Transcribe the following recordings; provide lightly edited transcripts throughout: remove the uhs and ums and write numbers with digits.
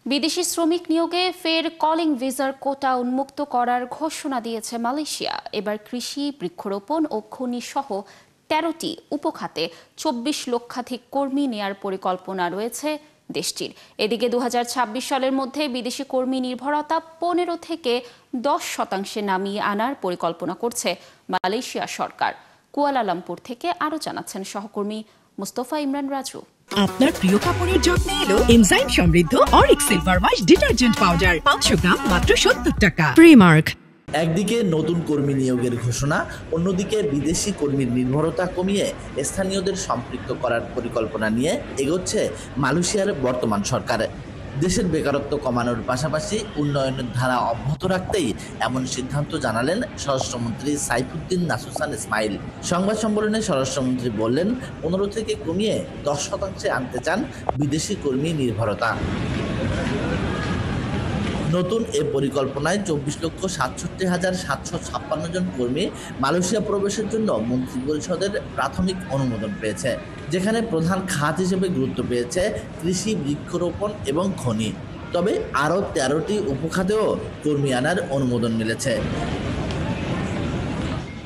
বিদেশি শ্রমিক নিয়োগে ফের কলিং ভিসার কোটা উন্মুক্ত করার ঘোষণা দিয়েছে মালয়েশিয়া। এবার কৃষি, বৃক্ষরোপণ ও খনি সহ ১৩টি উপখাতে ২৪ লক্ষাধিক কর্মী নেয়ার পরিকল্পনা রয়েছে দেশটির। এদিকে ২০২৬ সালের মধ্যে বিদেশি কর্মী নির্ভরতা ১৫ থেকে ১০% নামিয়ে আনার পরিকল্পনা করছে মালয়েশিয়া সরকার। কুয়ালালামপুর থেকে আরও জানাচ্ছেন সহকর্মী মুস্তফা ইমরান রাজু। আপনার প্রিয় কাপড়ের যত্নে এলো এনজাইম সমৃদ্ধ Arik silver wash detergent powder ৫০০ গ্রাম মাত্র ৭০ টাকা। প্রিমার্ক। একদিকে নতুন কর্মী নিয়োগের ঘোষণা, অন্যদিকে বিদেশি কর্মীর নির্ভরতা কমিয়ে স্থানীয়দের সম্পৃক্ত করার পরিকল্পনা নিয়ে এগোচ্ছে মালয়েশিয়ার বর্তমান সরকার। দেশের বেকারত্ব কমানোর পাশাপাশি উন্নয়নের ধারা অব্যাহত রাখতেই এমন সিদ্ধান্ত জানালেন স্বরাষ্ট্রমন্ত্রী সাইফুদ্দিন নাসুসান ইসমাইল। সংবাদ সম্মেলনে স্বরাষ্ট্রমন্ত্রী বললেন, ১৫ থেকে কমিয়ে ১০% আনতে চান বিদেশি কর্মী নির্ভরতা। নতুন এ পরিকল্পনায় ২৪,৬৭,৭৫৬ জন কর্মী মালয়েশিয়া প্রবেশের জন্য মন্ত্রিপরিষদের প্রাথমিক অনুমোদন পেয়েছে, যেখানে প্রধান খাত হিসেবে গুরুত্ব পেয়েছে কৃষি, বৃক্ষরোপণ এবং খনি। তবে আরও ১৩টি উপখাতেও কর্মী আনার অনুমোদন মিলেছে।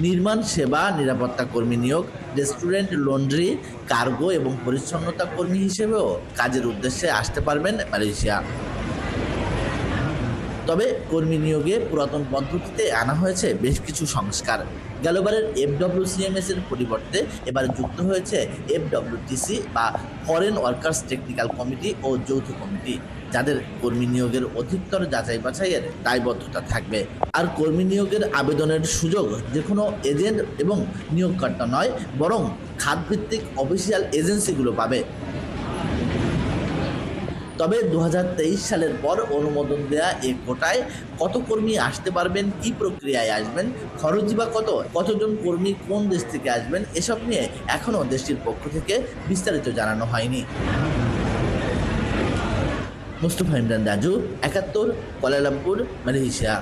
নির্মাণ, সেবা, নিরাপত্তা কর্মী নিয়োগ, রেস্টুরেন্ট, লন্ড্রি, কার্গো এবং পরিচ্ছন্নতা কর্মী হিসেবেও কাজের উদ্দেশ্যে আসতে পারবেন মালয়েশিয়া। তবে কর্মী নিয়োগে পুরাতন পদ্ধতিতে আনা হয়েছে বেশ কিছু সংস্কার। গেলবারের FWCMS এর পরিবর্তে এবার যুক্ত হয়েছে FWTC বা ফরেন ওয়ার্কার্স টেকনিক্যাল কমিটি ও যৌথ কমিটি, যাদের কর্মী নিয়োগের অধিকতর যাচাই বাছাইয়ের দায়বদ্ধতা থাকবে। আর কর্মী নিয়োগের আবেদনের সুযোগ যে কোনো এজেন্ট এবং নিয়োগকর্তা নয়, বরং খাতভিত্তিক অফিসিয়াল এজেন্সিগুলো পাবে। তবে ২০২৩ সালের পর অনুমোদন দেয়া এ কোটায় কত কর্মী আসতে পারবেন, কি প্রক্রিয়ায় আসবেন, খরচই বা কতজন কর্মী কোন দেশ থেকে আসবেন, এসব নিয়ে এখনও দেশটির পক্ষ থেকে বিস্তারিত জানানো হয়নি। Mustafa Imran Raju, ৭১, Kuala Lumpur, Malaysia.